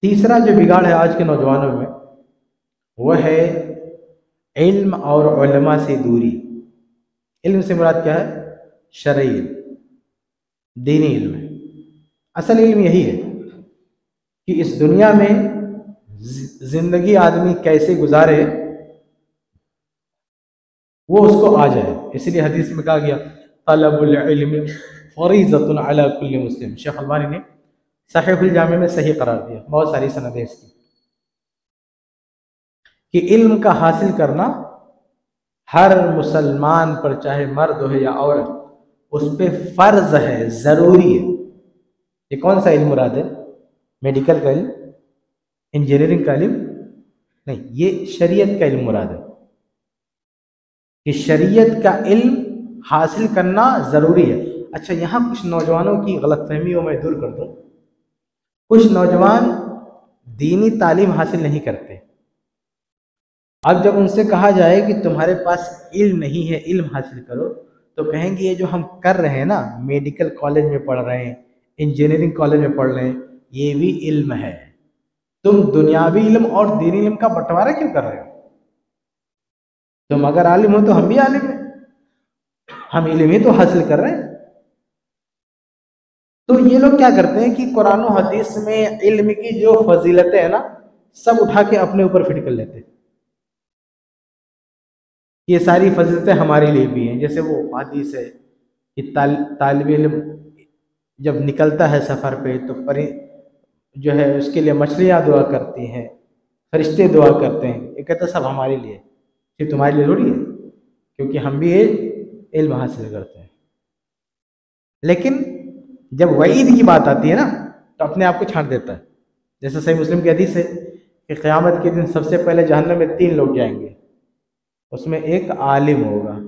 تیسرا جو بگاڑ ہے آج کے نوجوانوں میں وہ ہے علم اور علماء سے دوری۔ علم سے مراد کیا ہے؟ شرعی علم، دینی علم ہے۔ اصل علم یہی ہے کہ اس دنیا میں زندگی آدمی کیسے گزارے وہ اس کو آ جائے۔ اسی لیے حدیث میں کہا گیا طلب العلم فریضۃ علی کل مسلم۔ شیخ البانی نے صحیح الجامع میں صحیح قرار دیا، بہت ساری سندیں اس کی، کہ علم کا حاصل کرنا ہر مسلمان پر، چاہے مرد ہو یا عورت، اس پہ فرض ہے، ضروری ہے۔ یہ کون سا علم مراد ہے؟ میڈیکل کا علم، انجینئرنگ کا علم نہیں، یہ شریعت کا علم مراد ہے کہ شریعت کا علم حاصل کرنا ضروری ہے۔ اچھا، یہاں کچھ نوجوانوں کی غلط فہمیوں میں دور کر دوں۔ کچھ نوجوان دینی تعلیم حاصل نہیں کرتے، اب جب ان سے کہا جائے کہ تمہارے پاس علم نہیں ہے، علم حاصل کرو، تو کہیں گے یہ جو ہم کر رہے ہیں نا، میڈیکل کالج میں پڑھ رہے ہیں، انجینئرنگ کالج میں پڑھ رہے ہیں، یہ بھی علم ہے۔ تم دنیاوی علم اور دینی علم کا بٹوارا کیوں کر رہے ہو؟ تم اگر عالم ہو تو ہم بھی عالم ہیں، ہم علم ہی تو حاصل کر رہے ہیں۔ تو یہ لوگ کیا کرتے ہیں کہ قرآن و حدیث میں علم کی جو فضیلتیں ہیں نا، سب اٹھا کے اپنے اوپر فٹ کر لیتے ہیں۔ یہ ساری فضیلتیں ہمارے لیے بھی ہیں، جیسے وہ حدیث ہے کہ طالب علم جب نکلتا ہے سفر پہ تو جو ہے اس کے لیے مچھلیاں دعا کرتی ہیں، فرشتے دعا کرتے ہیں۔ یہ کہتا ہے سب ہمارے لیے، یہ تمہارے لیے تھوڑی ہے، کیونکہ ہم بھی علم حاصل کرتے ہیں۔ لیکن جب وعید کی بات آتی ہے نا تو اپنے آپ کو چھانٹ دیتا ہے۔ جیسے صحیح مسلم کی حدیث ہے کہ قیامت کے دن سب سے پہلے جہنم میں 3 لوگ جائیں گے، اس میں ایک عالم ہوگا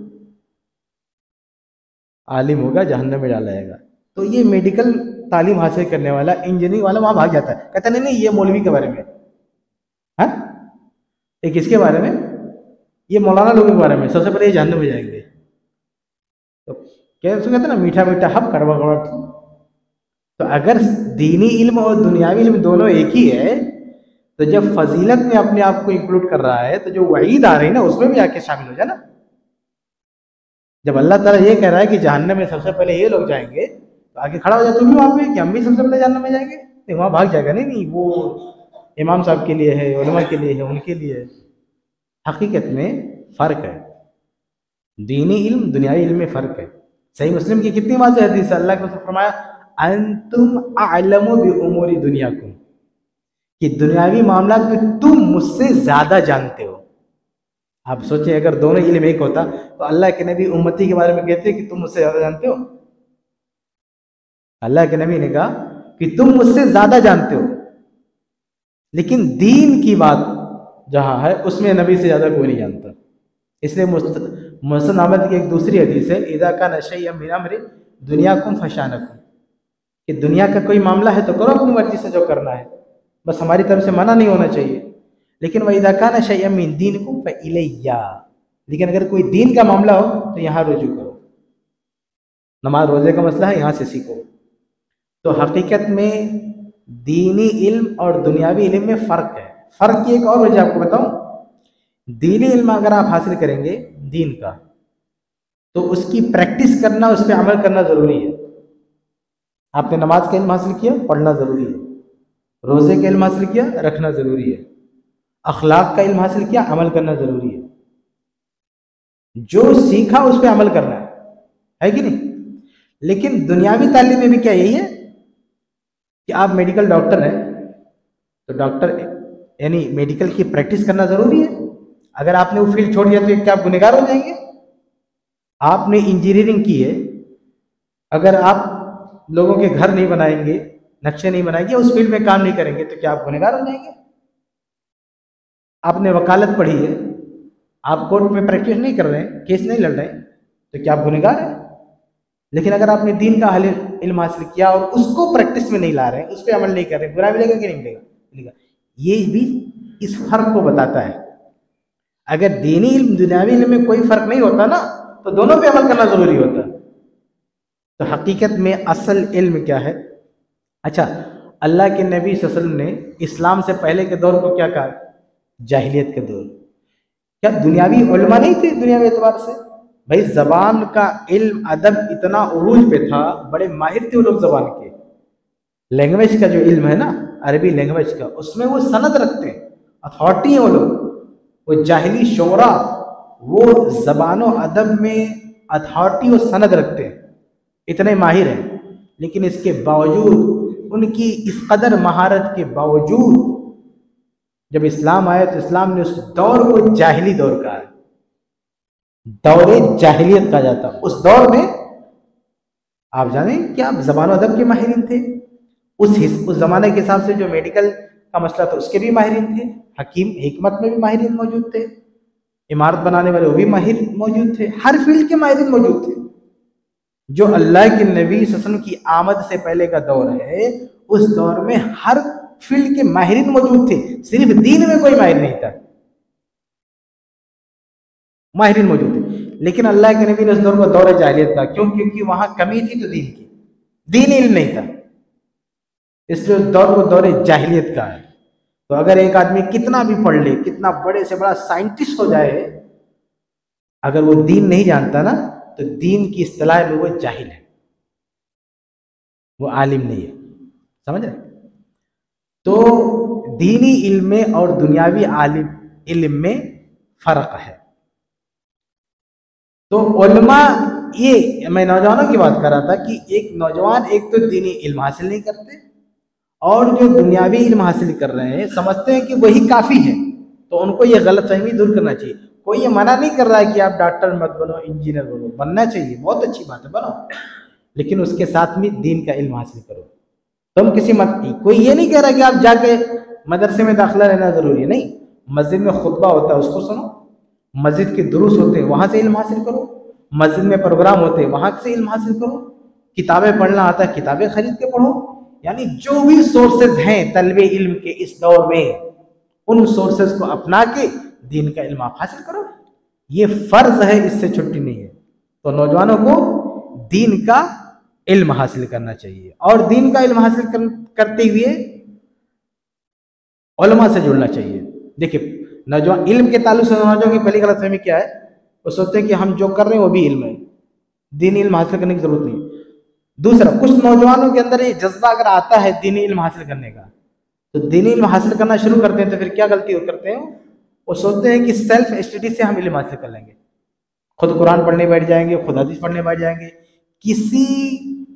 جہنم میں ڈالا جائے گا۔ تو یہ میڈیکل تعلیم حاصل کرنے والا، انجینئرنگ والا وہاں بھاگ جاتا ہے، کہتا نہیں یہ مولوی کے بارے میں، ہاں یہ کس کے بارے میں؟ یہ مولانا لوگوں کے بارے میں، سب سے پہلے یہ جہنم میں جائیں گے۔ تو کہتے ہیں نا میٹھا میٹھا ہب کڑوا کڑوا۔ تو اگر دینی علم اور دنیاوی علم دونوں ایک ہی ہے تو جب فضیلت میں اپنے آپ کو انکلوڈ کر رہا ہے تو جو وعید آ رہی نا اس میں بھی آ کے شامل ہو جائے نا۔ جب اللہ تعالیٰ یہ کہہ رہا ہے کہ جہنم میں سب سے پہلے یہ لوگ جائیں گے تو آگے کھڑا ہو جائے تم بھی وہاں پہ کہ ہم بھی سب سے پہلے جہنم میں جائیں گے؟ نہیں، وہاں بھاگ جائے گا، نہیں وہ امام صاحب کے لیے ہے، علماء کے لیے ہے، ان کے لیے ہے۔ حقیقت میں فرق ہے، دینی علم دنیاوی علم میں فرق ہے۔ صحیح مسلم کی کتنی واضح حدیث ہے، اللہ کے رسول فرمایا انتم اعلم بامور دنیاکم، کہ دنیاوی معاملات میں تم مجھ سے زیادہ جانتے ہو۔ آپ سوچیں اگر دونوں علم ایک ہوتا تو اللہ کے نبی امتی کے بارے میں کہتے کہ تم مجھ سے زیادہ جانتے ہو؟ اللہ کے نبی نے کہا کہ تم مجھ سے زیادہ جانتے ہو، لیکن دین کی بات جہاں ہے اس میں نبی سے زیادہ کوئی نہیں جانتا۔ اس لیے مسلم احمد کی ایک دوسری حدیث ہے اذا کان شیئا من امر دنیاکم فشانکم، کہ دنیا کا کوئی معاملہ ہے تو کرو اپنی مرضی سے جو کرنا ہے، بس ہماری طرف سے منع نہیں ہونا چاہیے۔ لیکن وَإِذَا كَانَ شَيْئًا مِّن دِينِكُمْ فَإِلَيَّ، لیکن اگر کوئی دین کا معاملہ ہو تو یہاں رجوع کرو، نماز روزے کا مسئلہ ہے یہاں سے سیکھو۔ تو حقیقت میں دینی علم اور دنیاوی علم میں فرق ہے۔ فرق کی ایک اور وجہ آپ کو بتاؤں، دینی علم اگر آپ حاصل کریں گے دین کا تو اس کی پریکٹس کرنا، اس پہ عمل کرنا ضروری ہے۔ آپ نے نماز کا علم حاصل کیا، پڑھنا ضروری ہے، روزے کا علم حاصل کیا، رکھنا ضروری ہے، اخلاق کا علم حاصل کیا، عمل کرنا ضروری ہے۔ جو سیکھا اس پہ عمل کرنا ہے کہ نہیں؟ لیکن دنیاوی تعلیم میں بھی کیا یہی ہے کہ آپ میڈیکل ڈاکٹر ہیں تو ڈاکٹر یعنی میڈیکل کی پریکٹس کرنا ضروری ہے۔ اگر آپ نے وہ فیلڈ چھوڑ دیا تو کیا آپ گنہگار ہو جائیں گے؟ آپ نے انجینئرنگ کی ہے، اگر آپ لوگوں کے گھر نہیں بنائیں گے، نقشے نہیں بنائیں گے، اس فیلڈ میں کام نہیں کریں گے تو کیا آپ گنہگار ہو جائیں گے؟ آپ نے وکالت پڑھی ہے، آپ کورٹ میں پریکٹس نہیں کر رہے ہیں، کیس نہیں لڑ رہے ہیں تو کیا آپ گنہگار ہیں؟ لیکن اگر آپ نے دین کا علم حاصل کیا اور اس کو پریکٹس میں نہیں لا رہے ہیں، اس پہ عمل نہیں کر رہے ہیں، گناہ ملے گا کہ نہیں ملے گا؟ یہ بھی اس فرق کو بتاتا ہے۔ اگر دینی علم دنیاوی علم میں کوئی فرق نہیں ہوتا نا تو دونوں پہ عمل کرنا ضروری ہوتا ہے۔ تو حقیقت میں اصل علم کیا ہے؟ اچھا، اللہ کے نبی صلی اللہ علیہ وسلم نے اسلام سے پہلے کے دور کو کیا کہا؟ جاہلیت کا دور۔ کیا دنیاوی علماء نہیں تھے دنیاوی اعتبار سے؟ بھائی زبان کا علم ادب اتنا عروج پہ تھا، بڑے ماہر تھے وہ لوگ زبان کے، لینگویج کا جو علم ہے نا عربی لینگویج کا، اس میں وہ سند رکھتے ہیں، اتھارٹی ہیں وہ لوگ، وہ جاہلی شعراء وہ زبان و ادب میں اتھارٹی و سند رکھتے ہیں، اتنے ماہر ہیں، لیکن اس کے باوجود ان کی اس قدر مہارت کے باوجود جب اسلام آیا تو اسلام نے اس دور کو جاہلی دور کہا ہے، دور جاہلیت کہا جاتا۔ اس دور میں آپ جانیں کہ آپ زبان و ادب کے ماہرین تھے، اس زمانے کے حساب سے جو میڈیکل کا مسئلہ تھا اس کے بھی ماہرین تھے، حکیم حکمت میں بھی ماہرین موجود تھے، عمارت بنانے والے وہ بھی ماہر موجود تھے، ہر فیلڈ کے ماہرین موجود تھے۔ جو اللہ کے نبی صلی اللہ علیہ وسلم کی آمد سے پہلے کا دور ہے، اس دور میں ہر فیلڈ کے ماہرین موجود تھے، صرف دین میں کوئی ماہر نہیں تھا، ماہرین موجود تھے، لیکن اللہ کے نبی نے اس دور کو دور جاہلیت کہا، کیوں؟ کیونکہ وہاں کمی تھی تو دین کی، دین علم نہیں تھا، اس لیے اس دور کو دور جاہلیت کہا ہے۔ تو اگر ایک آدمی کتنا بھی پڑھ لے، کتنا بڑے سے بڑا سائنٹسٹ ہو جائے، اگر وہ دین نہیں جانتا نا تو دین کی اصطلاح میں وہ جاہل ہے، وہ عالم نہیں ہے، سمجھ رہے؟ تو دینی علم میں اور دنیاوی علم میں فرق ہے۔ تو علماء، یہ میں نوجوانوں کی بات کر رہا تھا کہ ایک نوجوان ایک تو دینی علم حاصل نہیں کرتے، اور جو دنیاوی علم حاصل کر رہے ہیں سمجھتے ہیں کہ وہی کافی ہے، تو ان کو یہ غلط فہمی دور کرنا چاہیے۔ کوئی یہ منع نہیں کر رہا ہے کہ آپ ڈاکٹر مت بنو، انجینئر بنو، بننا چاہیے، بہت اچھی بات ہے، بنو، لیکن اس کے ساتھ بھی دین کا علم حاصل کرو۔ تم کوئی یہ نہیں کہہ رہا کہ آپ جا کے مدرسے میں داخلہ لینا ضروری ہے، نہیں، مسجد میں خطبہ ہوتا ہے اس کو سنو، مسجد کے دروس ہوتے ہیں وہاں سے علم حاصل کرو، مسجد میں پروگرام ہوتے ہیں وہاں سے علم حاصل کرو، کتابیں پڑھنا آتا ہے کتابیں خرید کے پڑھو، یعنی جو بھی سورسز ہیں طلب علم کے اس دور میں ان سورسز کو اپنا کے دین کا علم آپ حاصل کرو، یہ فرض ہے، اس سے چھٹی نہیں ہے۔ تو نوجوانوں کو دین کا علم حاصل کرنا چاہیے، اور دین کا علم حاصل کرتے ہوئے علماء سے جڑنا چاہیے۔ دیکھیں نوجوان علم کے تعلق سے نوجوانوں کی پہلی غلط فہمی کیا ہے؟ وہ سوچتے ہیں کہ ہم جو کر رہے ہیں وہ بھی علم ہے، دینی علم حاصل کرنے کی ضرورت نہیں۔ دوسرا، کچھ نوجوانوں کے اندر یہ جذبہ اگر آتا ہے دینی علم حاصل کرنے کا، تو دینی علم حاصل کرنا شروع کرتے ہیں تو پھر کیا غلطی کرتے ہیں؟ وہ سوچتے ہیں کہ سیلف اسٹڈی سے ہم علم حاصل کر لیں گے، خود قرآن پڑھنے بیٹھ جائیں گے، خود حدیث پڑھنے بیٹھ جائیں گے، کسی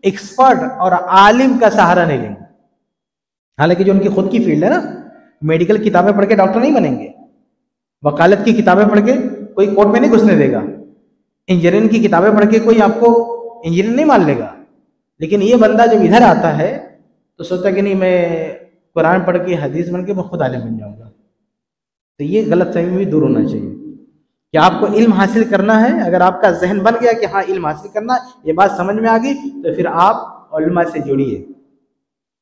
ایکسپرٹ اور عالم کا سہارا نہیں لیں گے۔ حالانکہ جو ان کی خود کی فیلڈ ہے نا، میڈیکل کتابیں پڑھ کے ڈاکٹر نہیں بنیں گے، وکالت کی کتابیں پڑھ کے کوئی کورٹ میں نہیں گھسنے دے گا، انجینئرنگ کی کتابیں پڑھ کے کوئی آپ کو انجینئر نہیں مان لے گا، لیکن یہ بندہ جب ادھر آتا ہے تو سوچتا کہ نہیں میں قرآن پڑھ کے حدیث بن کے میں خود عالم بن جاؤں گا۔ تو یہ غلط فہمی بھی دور ہونا چاہیے کہ آپ کو علم حاصل کرنا ہے، اگر آپ کا ذہن بن گیا کہ ہاں علم حاصل کرنا ہے، یہ بات سمجھ میں آ گئی، تو پھر آپ علماء سے جڑیے،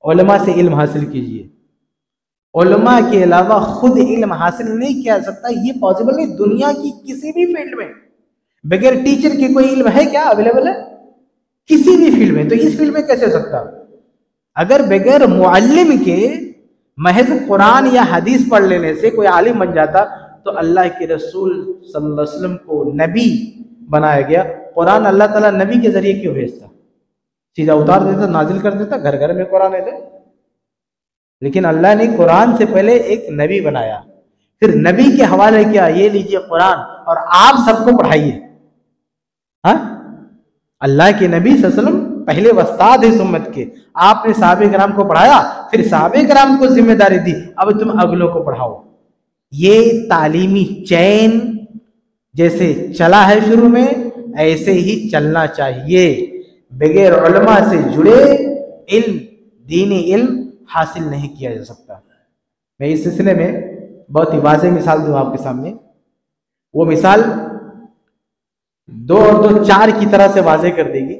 علماء سے علم حاصل کیجیے۔ علماء کے علاوہ خود علم حاصل نہیں کیا سکتا، یہ پاسبل نہیں، دنیا کی کسی بھی فیلڈ میں بغیر ٹیچر کے کوئی علم ہے کیا اویلیبل ہے؟ کسی بھی فیلڈ میں، تو اس فیلڈ میں کیسے ہو سکتا؟ اگر بغیر معلم کے محض قرآن یا حدیث پڑھ لینے سے کوئی عالم بن جاتا تو اللہ کے رسول صلی اللہ علیہ وسلم کو نبی بنایا گیا، قرآن اللہ تعالیٰ نبی کے ذریعے کیوں بھیجتا؟ سیدھا اتار دیتا، نازل کر دیتا، گھر گھر میں قرآن ہے، لیکن اللہ نے قرآن سے پہلے ایک نبی بنایا، پھر نبی کے حوالے کیا، یہ لیجئے قرآن اور آپ سب کو پڑھائیے۔ ہاں، اللہ کے نبی صلی اللہ علیہ وسلم پہلے وستاد اس امت کے، آپ نے صحابہ کرام کو پڑھایا، پھر صحابہ کرام کو ذمہ داری دی، اب تم اگلوں کو پڑھاؤ۔ یہ تعلیمی چین جیسے چلا ہے شروع میں، ایسے ہی چلنا چاہیے، بغیر علماء سے جڑے علم، دینی علم حاصل نہیں کیا جا سکتا۔ میں اس سلسلے میں بہت ہی واضح مثال دوں آپ کے سامنے، وہ مثال 2 اور 2 4 کی طرح سے واضح کر دے گی،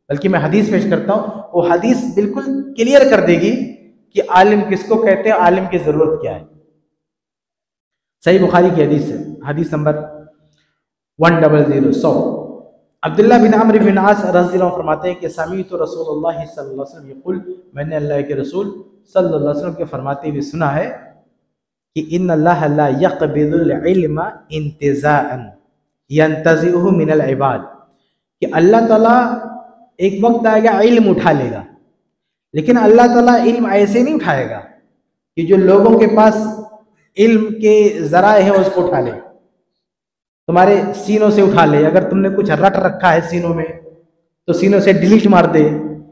بلکہ میں حدیث پیش کرتا ہوں، وہ حدیث بالکل کلیئر کر دے گی کہ عالم کس کو کہتے ہیں، عالم کی ضرورت کیا ہے۔ صحیح بخاری کی حدیث ہے، حدیث نمبر 100 عبداللہ بن عمرو بن عاص رضی اللہ عنہ فرماتے ہیں کہ سمیعت رسول اللہ صلی اللہ علیہ وسلم یقول، میں نے اللہ کے رسول صلی اللہ علیہ وسلم کے فرماتے ہوئے سنا ہے کہ ان اللہ لا یقبض العلم انتزاعا ینتزعه من العباد، کہ اللہ تعالیٰ ایک وقت آئے گا علم اٹھا لے گا، لیکن اللہ تعالیٰ علم ایسے نہیں اٹھائے گا کہ جو لوگوں کے پاس علم کے ذرائع ہیں اس کو اٹھا لے، تمہارے سینوں سے اٹھا لے۔ اگر تم نے کچھ رٹ رکھا ہے سینوں میں تو سینوں سے ڈیلیٹ مار دے،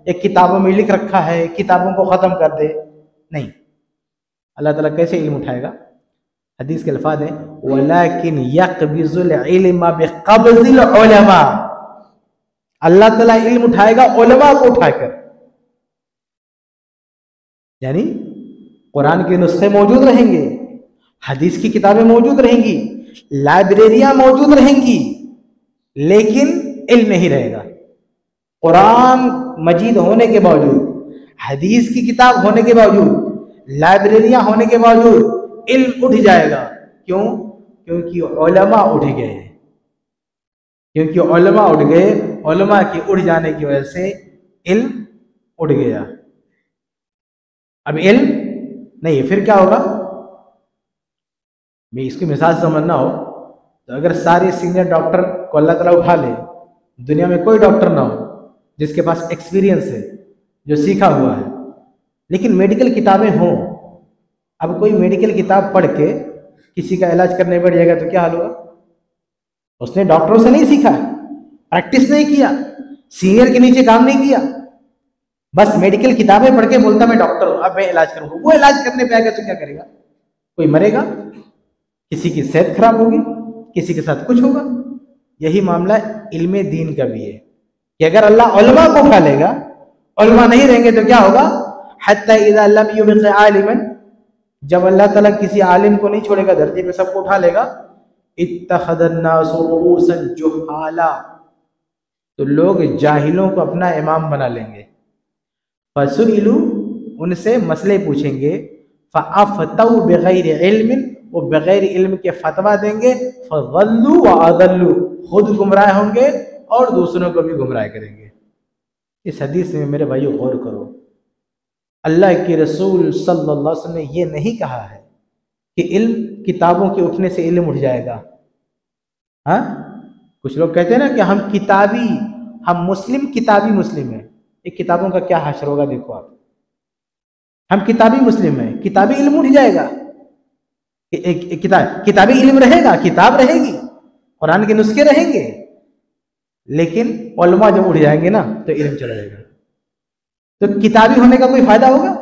ایک کتابوں میں لکھ رکھا ہے کتابوں کو ختم کر دے، نہیں۔ اللہ تعالیٰ کیسے علم اٹھائے گا؟ حدیث کے الفاظ ہیں وَلَكِنْ يَقْبِضُ الْعِلْمَ بِقَبْضِ الْعُلَمَاءِ، اللہ تعالیٰ علم اٹھائے گا علماء کو اٹھا کر، یعنی قرآن کے نسخے موجود رہیں گے، حدیث کی کتابیں موجود رہیں گی، لائبریریاں موجود رہیں گی، لیکن علم نہیں رہے گا۔ قرآن مجید ہونے کے باوجود، حدیث کی کتاب ہونے کے باوجود، لائبریریاں ہونے کے باوجود علم اٹھ جائے گا۔ کیوں؟ کیونکہ علماء اٹھ گئے، کیونکہ علماء اٹھ گئے، علماء کے اٹھ جانے کی وجہ سے علم اٹھ گیا۔ اب علم نہیں، پھر کیا ہوگا؟ میں اس کی مثال سمجھنا ہو تو اگر سارے سینئر ڈاکٹر کو اللہ تعالیٰ اٹھا لے، دنیا میں کوئی ڈاکٹر نہ ہو جس کے پاس ایکسپیرینس ہے، جو سیکھا ہوا ہے، لیکن میڈیکل کتابیں ہوں، اب کوئی میڈیکل کتاب پڑھ کے کسی کا علاج کرنے بیٹھ جائے گا تو کیا حال ہوگا؟ اس نے ڈاکٹروں سے نہیں سیکھا ہے، پریکٹس نہیں کیا، سینئر کے نیچے کام نہیں کیا، بس میڈیکل کتابیں پڑھ کے بولتا میں ڈاکٹر ہوں، اب میں علاج کروں گا۔ وہ علاج کرنے پہ آئے گا تو کیا کرے گا؟ کوئی مرے گا، کسی کی صحت خراب ہوگی، کسی کے ساتھ کچھ ہوگا۔ یہی معاملہ علم دین کا بھی ہے کہ اگر اللہ علماء کو اٹھا لے گا، علماء نہیں رہیں گے تو کیا ہوگا؟ حتی اذا لم یبق عالما، جب اللہ تعالیٰ کسی عالم کو نہیں چھوڑے گا دھرتی پہ، سب کو اٹھا لے گا، اتخذ الناس رؤوسا جہالا، تو لوگ جاہلوں کو اپنا امام بنا لیں گے۔ فسئلوا، ان سے مسئلے پوچھیں گے، فافتوا بغیر علم، وہ بغیر علم کے فتویٰ دیں گے، فضلوا واضلوا، خود گمراہ ہوں گے اور دوسروں کو بھی گمراہ کریں گے۔ اس حدیث میں میرے بھائیو غور کرو، اللہ کے رسول صلی اللہ علیہ وسلم نے یہ نہیں کہا ہے کہ علم کتابوں کے اٹھنے سے علم اٹھ جائے گا۔ ہاں، کچھ لوگ کہتے ہیں نا کہ ہم کتابی، ہم مسلم کتابی مسلم ہیں۔ ایک کتابوں کا کیا حشر ہوگا؟ دیکھو آپ، ہم کتابی مسلم ہیں، کتابی علم اٹھ جائے گا، کتابی علم رہے گا، کتاب رہے گی، قرآن کے نسخے رہیں گے، لیکن علماء جب اٹھ جائیں گے نا تو علم چلا جائے گا۔ تو کتابی ہونے کا کوئی فائدہ ہوگا؟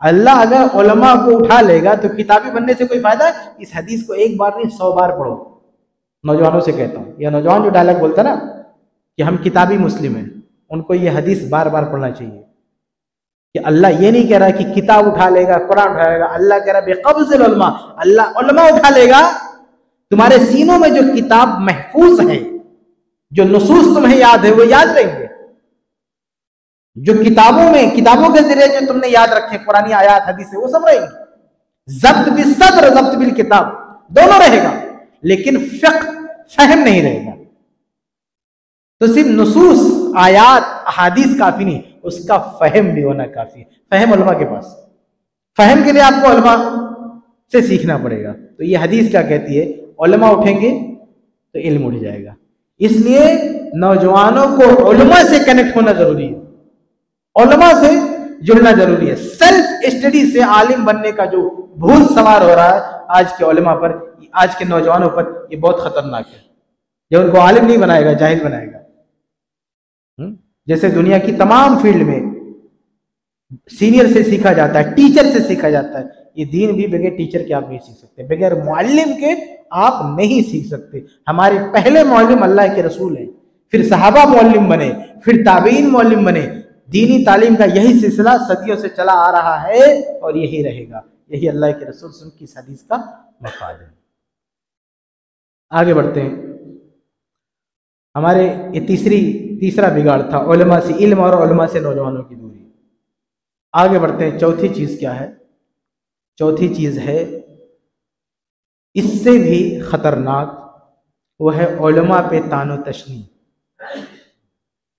اللہ اگر علماء کو اٹھا لے گا تو کتابی بننے سے کوئی فائدہ ہے؟ اس حدیث کو ایک بار نہیں 100 بار پڑھو۔ نوجوانوں سے کہتا ہوں، یا نوجوان جو ڈائلاگ بولتا نا کہ ہم کتابی مسلم ہیں، ان کو یہ حدیث بار بار پڑھنا چاہیے کہ اللہ یہ نہیں کہہ رہا کہ کتاب اٹھا لے گا، قرآن اٹھا لے گا، اللہ کہہ رہا بقبض العلماء، اللہ علماء اٹھا لے گا۔ تمہارے سینوں میں جو کتاب محفوظ ہے، جو نصوص تمہیں یاد ہے، وہ یاد رہیں گے۔ جو کتابوں میں، کتابوں کے ذریعے جو تم نے یاد رکھے، قرآنی آیات، حدیث، وہ سب رہیں گے۔ ضبط بالصدر، ضبط بالکتاب، دونوں رہے گا، لیکن فقہ، فہم نہیں رہے گا۔ تو صرف نصوص، آیات، احادیث کافی نہیں، اس کا فہم بھی ہونا کافی ہے۔ فہم علماء کے پاس، فہم کے لیے آپ کو علماء سے سیکھنا پڑے گا۔ تو یہ حدیث کیا کہتی ہے؟ علماء اٹھیں گے تو علم اٹھ جائے گا۔ اس لیے نوجوانوں کو علماء سے کنیکٹ ہونا ضروری ہے، علماء سے جڑنا ضروری ہے۔ سیلف اسٹڈی سے عالم بننے کا جو بھول سوار ہو رہا ہے آج کے علماء پر، آج کے نوجوانوں پر، یہ بہت خطرناک ہے۔ جو ان کو عالم نہیں بنائے گا، جاہل بنائے گا۔ جیسے دنیا کی تمام فیلڈ میں سینئر سے سیکھا جاتا ہے، ٹیچر سے سیکھا جاتا ہے، یہ دین بھی بغیر ٹیچر کے آپ نہیں سیکھ سکتے، بغیر معلم کے آپ نہیں سیکھ سکتے۔ ہمارے پہلے معلم اللہ کے رسول ہیں، پھر صحابہ معلم بنے، پھر تابعین معلم بنے۔ دینی تعلیم کا یہی سلسلہ صدیوں سے چلا آ رہا ہے اور یہی رہے گا۔ یہی اللہ کے رسول صلی اللہ علیہ وسلم کی اس حدیث کا مفاد ہے۔ آگے بڑھتے ہیں۔ ہمارے یہ تیسرا بگاڑ تھا علماء سے علم اور علماء سے نوجوانوں کی دوری۔ آگے بڑھتے ہیں۔ چوتھی چیز کیا ہے؟ چوتھی چیز ہے اس سے بھی خطرناک، وہ ہے علماء پہ طعن و تشنیع۔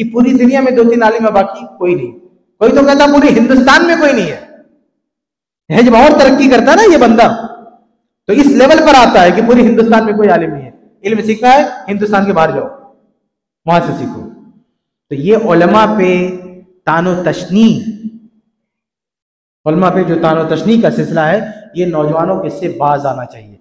کہ پوری دنیا میں 2-3 عالم ہے، باقی کوئی نہیں. کوئی تو کہتا پوری ہندوستان میں کوئی نہیں ہے. جب اور ترقی کرتا ہے نا یہ بندہ تو اس لیول پر آتا ہے کہ پوری ہندوستان میں کوئی عالم نہیں ہے. علم سیکھنا ہے ہندوستان کے باہر جاؤ، وہاں سے سیکھو. تو یہ علماء پہ تان و تشنی، علماء پہ جو تان و تشنی کا سلسلہ ہے، یہ نوجوانوں کے سے باز آنا چاہیے.